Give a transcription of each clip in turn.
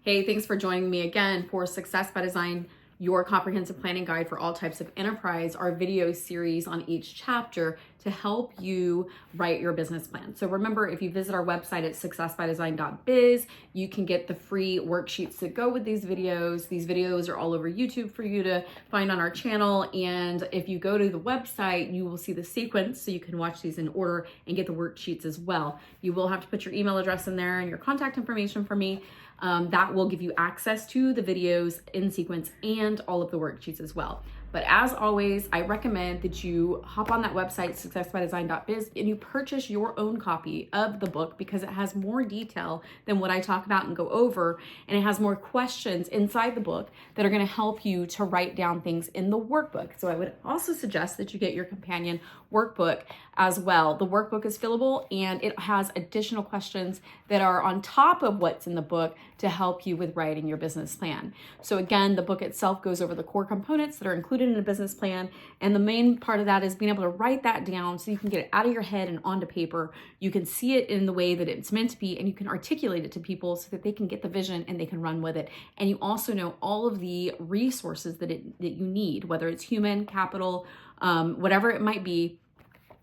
Hey, thanks for joining me again for Success by Design, your comprehensive planning guide for all types of enterprise, our video series on each chapter to help you write your business plan. So remember, if you visit our website at successbydesign.biz, you can get the free worksheets that go with these videos. These videos are all over YouTube for you to find on our channel. And if you go to the website, you will see the sequence so you can watch these in order and get the worksheets as well. You will have to put your email address in there and your contact information for me. That will give you access to the videos in sequence and all of the worksheets as well. But as always, I recommend that you hop on that website, successbydesign.biz, and you purchase your own copy of the book because it has more detail than what I talk about and go over. And it has more questions inside the book that are going to help you to write down things in the workbook. So I would also suggest that you get your companion workbook as well. The workbook is fillable and it has additional questions that are on top of what's in the book to help you with writing your business plan. So again, the book itself goes over the core components that are included in a business plan. And the main part of that is being able to write that down so you can get it out of your head and onto paper. You can see it in the way that it's meant to be, and you can articulate it to people so that they can get the vision and they can run with it. And you also know all of the resources that you need, whether it's human capital, whatever it might be,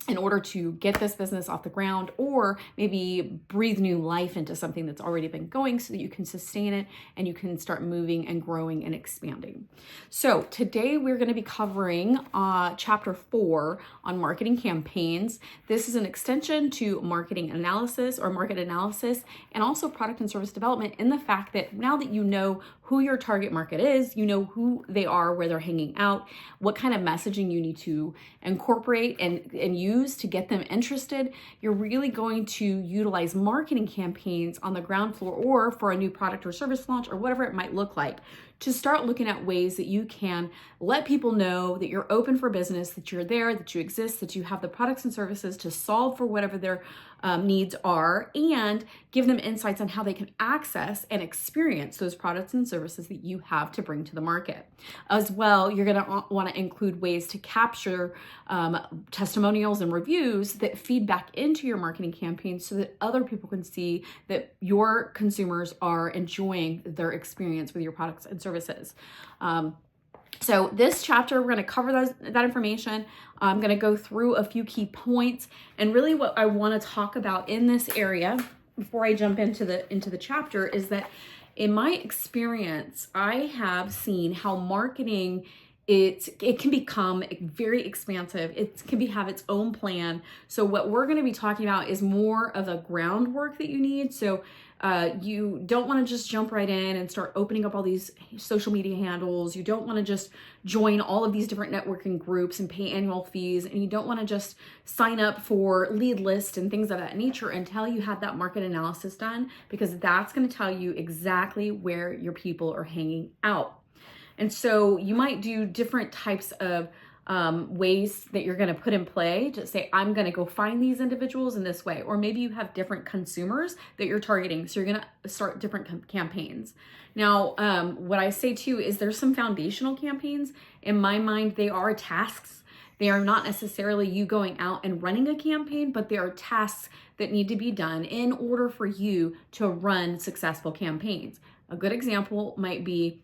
in order to get this business off the ground, or maybe breathe new life into something that's already been going so that you can sustain it and you can start moving and growing and expanding. So today we're going to be covering chapter 4 on marketing campaigns. This is an extension to marketing analysis or market analysis, and also product and service development, in the fact that now that you know who your target market is, you know who they are, where they're hanging out, what kind of messaging you need to incorporate and use to get them interested, you're really going to utilize marketing campaigns on the ground floor or for a new product or service launch or whatever it might look like, to start looking at ways that you can let people know that you're open for business, that you're there, that you exist, that you have the products and services to solve for whatever their needs are, and give them insights on how they can access and experience those products and services that you have to bring to the market. As well, you're going to want to include ways to capture testimonials and reviews that feed back into your marketing campaign so that other people can see that your consumers are enjoying their experience with your products and services. So this chapter, we're going to cover that information. I'm going to go through a few key points, and really what I want to talk about in this area before I jump into the chapter is that in my experience, I have seen how marketing it can become very expansive. It can have its own plan. So what we're going to be talking about is more of a groundwork that you need. So you don't want to just jump right in and start opening up all these social media handles. You don't want to just join all of these different networking groups and pay annual fees. And you don't want to just sign up for lead lists and things of that nature until you have that market analysis done, because that's going to tell you exactly where your people are hanging out. And so you might do different types of ways that you're going to put in play to say, I'm going to go find these individuals in this way. Or maybe you have different consumers that you're targeting. So you're going to start different campaigns. Now, what I say too is there's some foundational campaigns. In my mind, they are tasks. They are not necessarily you going out and running a campaign, but they are tasks that need to be done in order for you to run successful campaigns. A good example might be,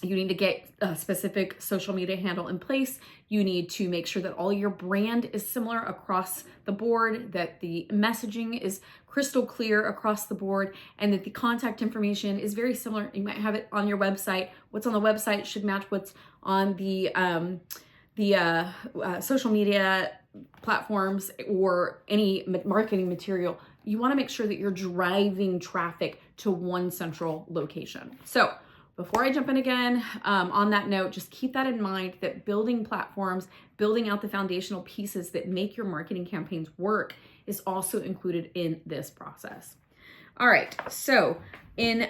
you need to get a specific social media handle in place. You need to make sure that all your brand is similar across the board, that the messaging is crystal clear across the board, and that the contact information is very similar. You might have it on your website. What's on the website should match what's on the social media platforms or any marketing material. You want to make sure that you're driving traffic to one central location. So before I jump in again, on that note, just keep that in mind, that building platforms, building out the foundational pieces that make your marketing campaigns work is also included in this process. All right, so in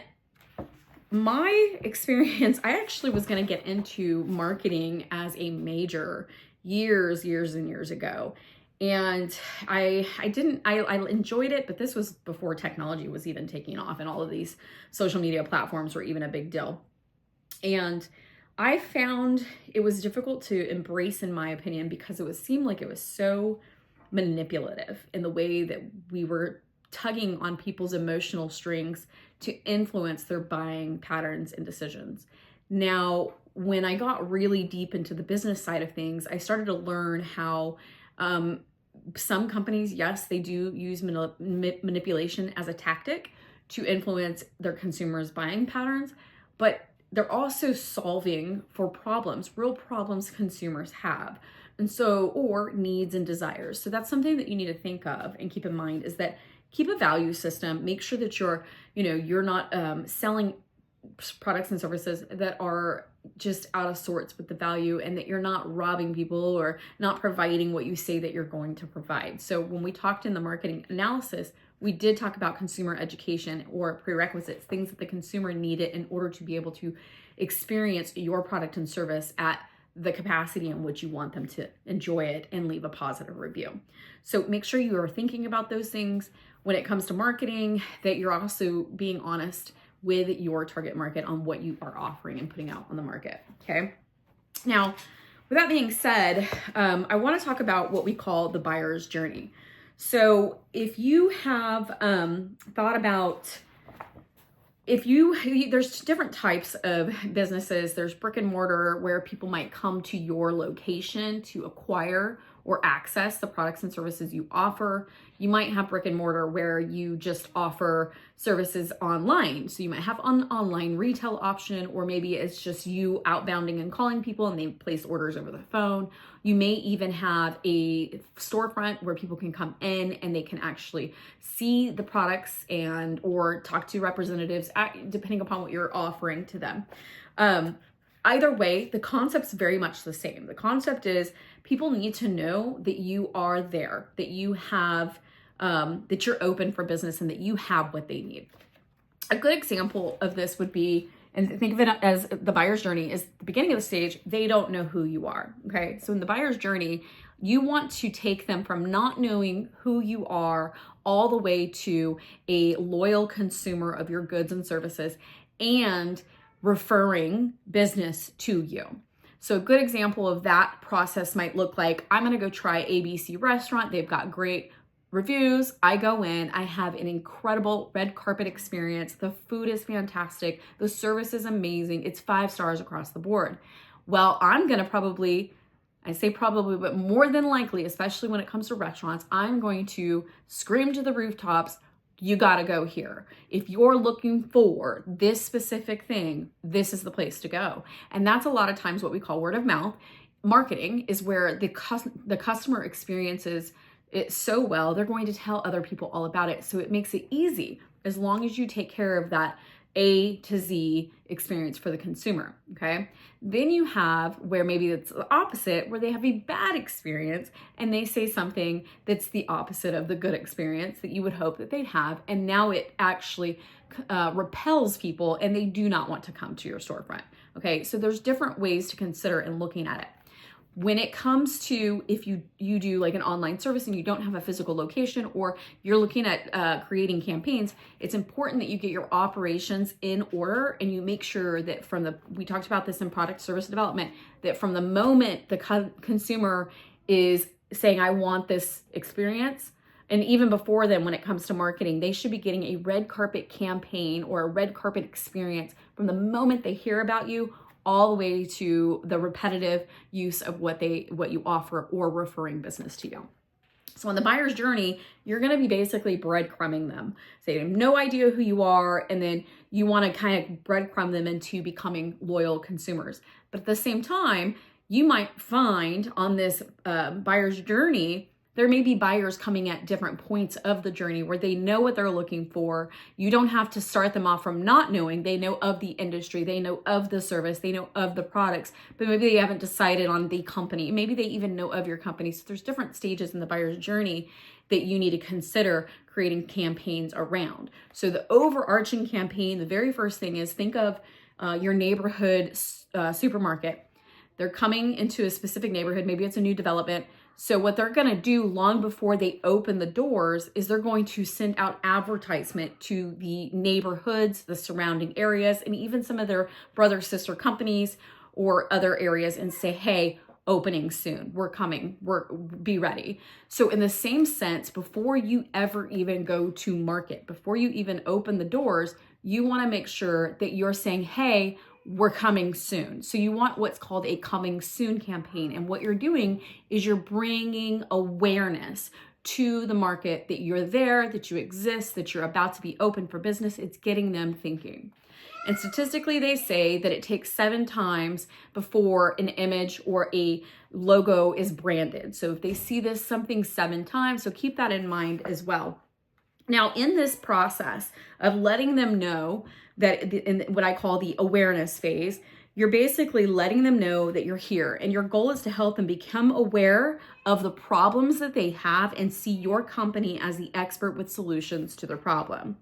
my experience, I actually was going to get into marketing as a major years and years ago. And I enjoyed it, but this was before technology was even taking off and all of these social media platforms were even a big deal. And I found it was difficult to embrace, in my opinion, because seemed like it was so manipulative in the way that we were tugging on people's emotional strings to influence their buying patterns and decisions. Now, when I got really deep into the business side of things, I started to learn how some companies, yes, they do use manipulation as a tactic to influence their consumers' buying patterns, but they're also solving for problems, real problems consumers have. And so, or needs and desires. So that's something that you need to think of and keep in mind, is that keep a value system. Make sure that you're not selling products and services that are just out of sorts with the value, and that you're not robbing people or not providing what you say that you're going to provide. So when we talked in the marketing analysis, we did talk about consumer education or prerequisites, things that the consumer needed in order to be able to experience your product and service at the capacity in which you want them to enjoy it and leave a positive review. So make sure you are thinking about those things when it comes to marketing, that you're also being honest with your target market on what you are offering and putting out on the market. Okay. Now, with that being said, I want to talk about what we call the buyer's journey. So if you have thought about, there's different types of businesses. There's brick and mortar, where people might come to your location to acquire or access the products and services you offer. You might have brick and mortar where you just offer services online. So you might have an online retail option, or maybe it's just you outbounding and calling people and they place orders over the phone. You may even have a storefront where people can come in and they can actually see the products and or talk to representatives, depending upon what you're offering to them. Either way, the concept's very much the same. The concept is people need to know that you are there, that you have, that you're open for business, and that you have what they need. A good example of this would be, and think of it as the buyer's journey, is the beginning of the stage, they don't know who you are, okay? So in the buyer's journey, you want to take them from not knowing who you are all the way to a loyal consumer of your goods and services and referring business to you. So a good example of that process might look like, I'm going to go try ABC restaurant. They've got great reviews. I go in, I have an incredible red carpet experience. The food is fantastic. The service is amazing. It's 5 stars across the board. Well, I'm going to probably, I say probably, but more than likely, especially when it comes to restaurants, I'm going to scream to the rooftops, you got to go here. If you're looking for this specific thing, this is the place to go. And that's a lot of times what we call word of mouth marketing, is where the customer experiences it so well, they're going to tell other people all about it. So it makes it easy as long as you take care of that A to Z experience for the consumer, okay? Then you have where maybe it's the opposite, where they have a bad experience and they say something that's the opposite of the good experience that you would hope that they'd have. And now it actually repels people and they do not want to come to your storefront, okay? So there's different ways to consider in looking at it. When it comes to, if you do like an online service and you don't have a physical location, or you're looking at creating campaigns, it's important that you get your operations in order and you make sure that we talked about this in product service development, that from the moment the consumer is saying, I want this experience, and even before then, when it comes to marketing, they should be getting a red carpet campaign or a red carpet experience from the moment they hear about you, all the way to the repetitive use of what you offer or referring business to you. So on the buyer's journey, you're going to be basically breadcrumbing them. So they have no idea who you are, and then you want to kind of breadcrumb them into becoming loyal consumers. But at the same time, you might find on this buyer's journey, there may be buyers coming at different points of the journey where they know what they're looking for. You don't have to start them off from not knowing. They know of the industry, they know of the service, they know of the products, but maybe they haven't decided on the company. Maybe they even know of your company. So there's different stages in the buyer's journey that you need to consider creating campaigns around. So the overarching campaign, the very first thing is, think of your neighborhood supermarket. They're coming into a specific neighborhood. Maybe it's a new development. So what they're going to do long before they open the doors is they're going to send out advertisement to the neighborhoods, the surrounding areas, and even some of their brother sister companies or other areas, and say, hey, opening soon, we're coming, be ready. So in the same sense, before you ever even go to market, before you even open the doors, you want to make sure that you're saying, hey, we're coming soon. So you want what's called a coming soon campaign. And what you're doing is you're bringing awareness to the market that you're there, that you exist, that you're about to be open for business. It's getting them thinking. And statistically, they say that it takes 7 times before an image or a logo is branded. So if they see this something 7 times, so keep that in mind as well. Now, in this process of letting them know that in what I call the awareness phase, you're basically letting them know that you're here, and your goal is to help them become aware of the problems that they have and see your company as the expert with solutions to their problem.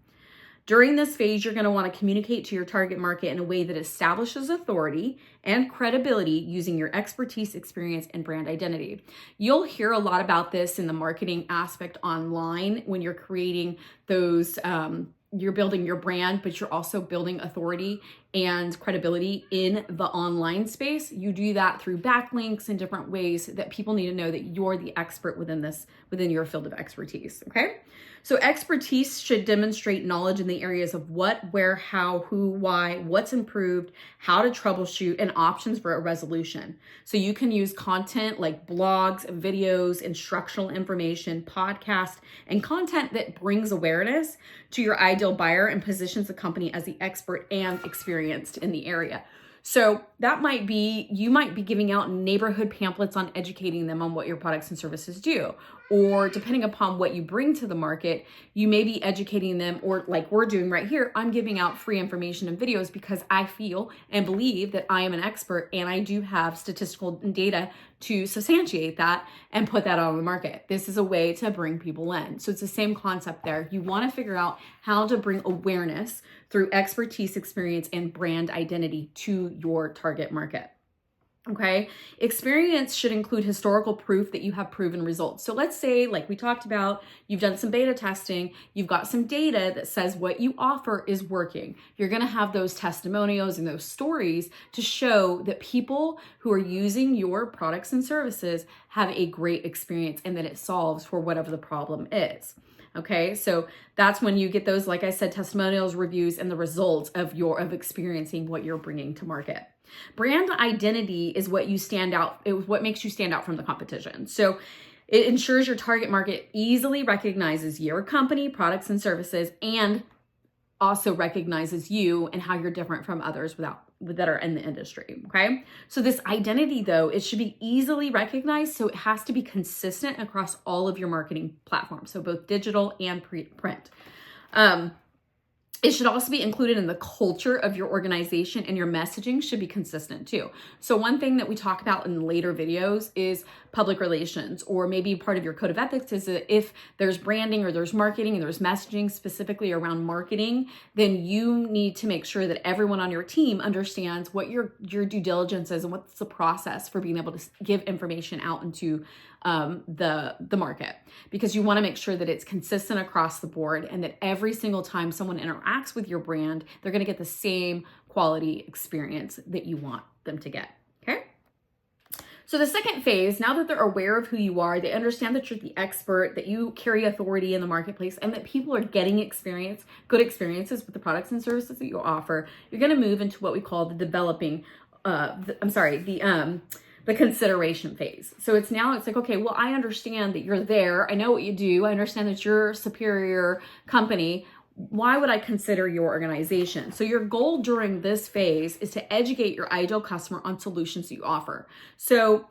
During this phase, you're going to want to communicate to your target market in a way that establishes authority and credibility using your expertise, experience, and brand identity. You'll hear a lot about this in the marketing aspect online when you're creating those, you're building your brand, but you're also building authority and credibility in the online space. You do that through backlinks and different ways that people need to know that you're the expert within your field of expertise, okay? So expertise should demonstrate knowledge in the areas of what, where, how, who, why, what's improved, how to troubleshoot, and options for a resolution. So you can use content like blogs, videos, instructional information, podcasts, and content that brings awareness to your ideal buyer and positions the company as the expert and experienced in the area. So that might be, you might be giving out neighborhood pamphlets on educating them on what your products and services do. Or depending upon what you bring to the market, you may be educating them, or like we're doing right here, I'm giving out free information and videos because I feel and believe that I am an expert and I do have statistical data to substantiate that and put that on the market. This is a way to bring people in. So it's the same concept there. You want to figure out how to bring awareness through expertise, experience, and brand identity to your target market. Okay, experience should include historical proof that you have proven results. So let's say, like we talked about, you've done some beta testing, you've got some data that says what you offer is working. You're going to have those testimonials and those stories to show that people who are using your products and services have a great experience and that it solves for whatever the problem is. Okay, so that's when you get those, like I said, testimonials, reviews, and the results of experiencing what you're bringing to market. Brand identity is what you stand out. It was what makes you stand out from the competition. So it ensures your target market easily recognizes your company, products, and services, and also recognizes you and how you're different from others that are in the industry. Okay. So this identity, though, it should be easily recognized. So it has to be consistent across all of your marketing platforms. So both digital and print. It should also be included in the culture of your organization, and your messaging should be consistent too. So one thing that we talk about in later videos is public relations, or maybe part of your code of ethics is that if there's branding or there's marketing and there's messaging specifically around marketing, then you need to make sure that everyone on your team understands what your due diligence is and what's the process for being able to give information out into the market, because you want to make sure that it's consistent across the board and that every single time someone interacts with your brand, they're going to get the same quality experience that you want them to get. Okay. So the second phase, now that they're aware of who you are, they understand that you're the expert, that you carry authority in the marketplace, and that people are getting good experiences with the products and services that you offer, you're going to move into what we call the the consideration phase. So it's like, okay, well, I understand that you're there. I know what you do. I understand that you're a superior company. Why would I consider your organization? So your goal during this phase is to educate your ideal customer on solutions you offer. So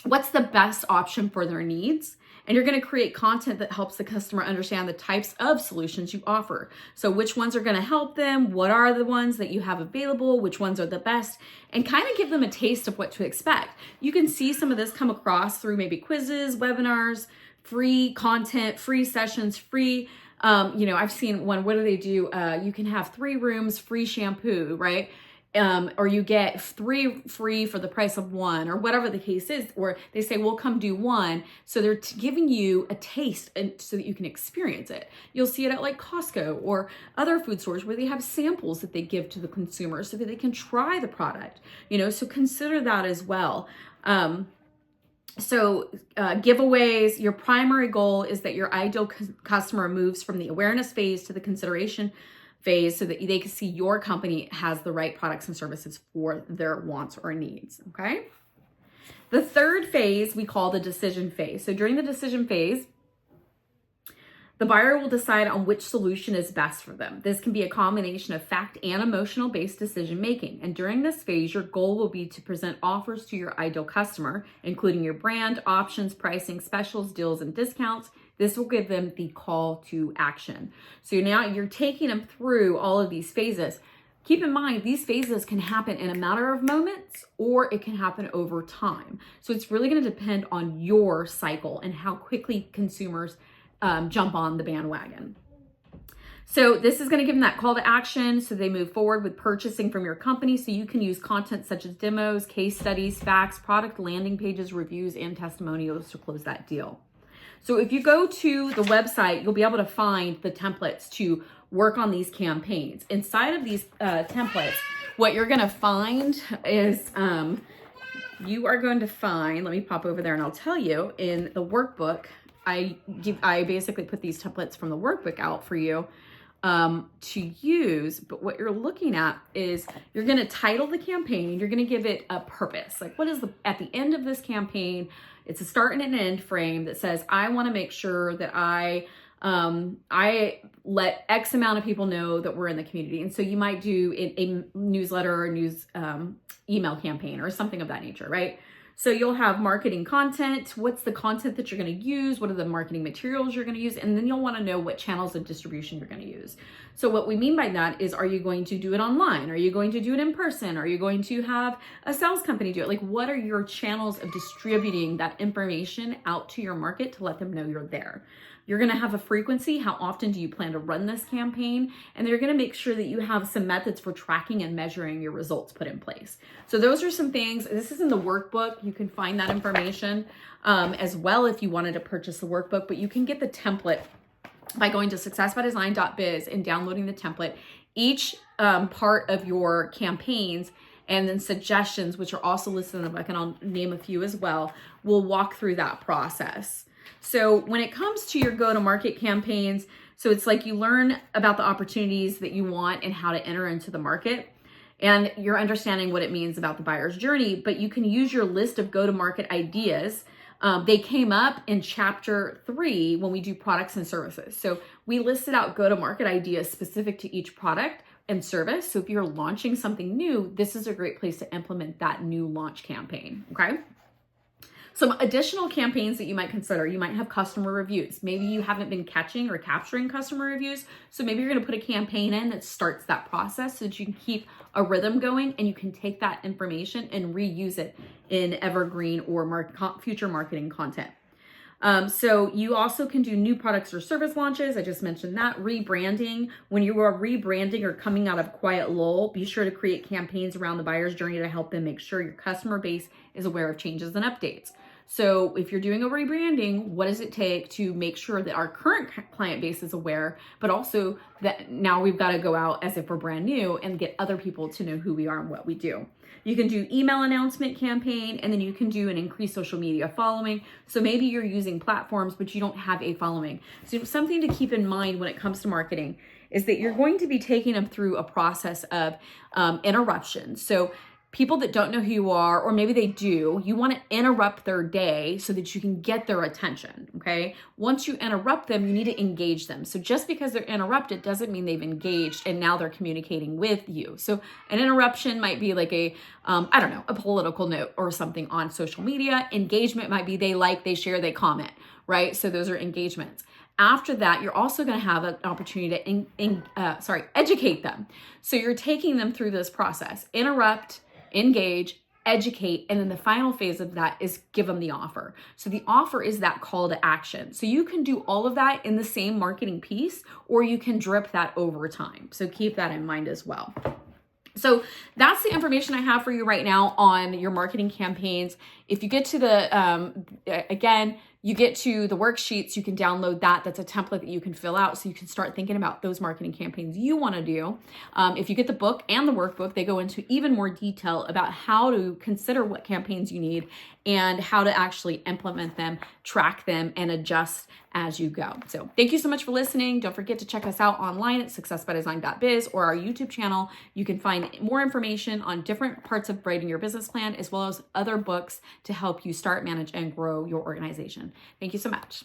what's the best option for their needs? And you're going to create content that helps the customer understand the types of solutions you offer. So which ones are going to help them? What are the ones that you have available? Which ones are the best? And kind of give them a taste of what to expect. You can see some of this come across through maybe quizzes, webinars, free content, free sessions, free, I've seen one, what do they do? You can have 3 rooms, free shampoo, right? Or you get 3 free for the price of 1, or whatever the case is, or they say, well, come do 1. So they're giving you a taste so that you can experience it. You'll see it at like Costco or other food stores where they have samples that they give to the consumer so that they can try the product, so consider that as well. Giveaways, your primary goal is that your ideal customer moves from the awareness phase to the consideration phase so that they can see your company has the right products and services for their wants or needs, okay? The third phase we call the decision phase. So during the decision phase, the buyer will decide on which solution is best for them. This can be a combination of fact and emotional-based decision making. And during this phase, your goal will be to present offers to your ideal customer, including your brand, options, pricing, specials, deals, and discounts. This will give them the call to action. So now you're taking them through all of these phases. Keep in mind, these phases can happen in a matter of moments or it can happen over time. So it's really going to depend on your cycle and how quickly consumers jump on the bandwagon. So this is going to give them that call to action so they move forward with purchasing from your company. So you can use content such as demos, case studies, facts, product landing pages, reviews, and testimonials to close that deal. So if you go to the website, you'll be able to find the templates to work on these campaigns. Inside of these templates, what you're going to find is you are going to find, let me pop over there and I'll tell you, in the workbook, I basically put these templates from the workbook out for you to use. But what you're looking at is you're going to title the campaign. You're going to give it a purpose. Like, what is at the end of this campaign? It's a start and an end frame that says, I want to make sure that I let X amount of people know that we're in the community. And so you might do a newsletter or news email campaign or something of that nature, right? So you'll have marketing content. What's the content that you're going to use? What are the marketing materials you're going to use? And then you'll want to know what channels of distribution you're going to use. So what we mean by that is, are you going to do it online? Are you going to do it in person? Are you going to have a sales company do it? Like, what are your channels of distributing that information out to your market to let them know you're there? You're going to have a frequency. How often do you plan to run this campaign? And you're going to make sure that you have some methods for tracking and measuring your results put in place. So those are some things. This is in the workbook. You can find that information as well if you wanted to purchase the workbook, but you can get the template by going to successbydesign.biz and downloading the template. Each part of your campaigns and then suggestions, which are also listed in the book, and I'll name a few as well, will walk through that process. So when it comes to your go-to-market campaigns, so it's like you learn about the opportunities that you want and how to enter into the market, and you're understanding what it means about the buyer's journey, but you can use your list of go-to-market ideas. They came up in chapter 3 when we do products and services. So we listed out go-to-market ideas specific to each product and service. So if you're launching something new, this is a great place to implement that new launch campaign, okay? Some additional campaigns that you might consider, you might have customer reviews. Maybe you haven't been catching or capturing customer reviews. So maybe you're going to put a campaign in that starts that process so that you can keep a rhythm going and you can take that information and reuse it in evergreen or future marketing content. So you also can do new products or service launches. I just mentioned that. Rebranding. When you are rebranding or coming out of quiet lull, be sure to create campaigns around the buyer's journey to help them make sure your customer base is aware of changes and updates. So if you're doing a rebranding, what does it take to make sure that our current client base is aware, but also that now we've got to go out as if we're brand new and get other people to know who we are and what we do. You can do email announcement campaign, and then you can do an increased social media following. So maybe you're using platforms, but you don't have a following. So something to keep in mind when it comes to marketing is that you're going to be taking them through a process of interruption. So people that don't know who you are, or maybe they do, you want to interrupt their day so that you can get their attention, okay? Once you interrupt them, you need to engage them. So just because they're interrupted doesn't mean they've engaged and now they're communicating with you. So an interruption might be like a political note or something on social media. Engagement might be they like, they share, they comment, right? So those are engagements. After that, you're also going to have an opportunity to educate them. So you're taking them through this process. Interrupt, engage, educate, and then the final phase of that is give them the offer. So the offer is that call to action. So you can do all of that in the same marketing piece, or you can drip that over time. So keep that in mind as well. So that's the information I have for you right now on your marketing campaigns. If you get to you get to the worksheets, you can download that. That's a template that you can fill out so you can start thinking about those marketing campaigns you want to do. If you get the book and the workbook, they go into even more detail about how to consider what campaigns you need and how to actually implement them, track them, and adjust as you go. So thank you so much for listening. Don't forget to check us out online at successbydesign.biz or our YouTube channel. You can find more information on different parts of writing your business plan, as well as other books to help you start, manage, and grow your organization. Thank you so much.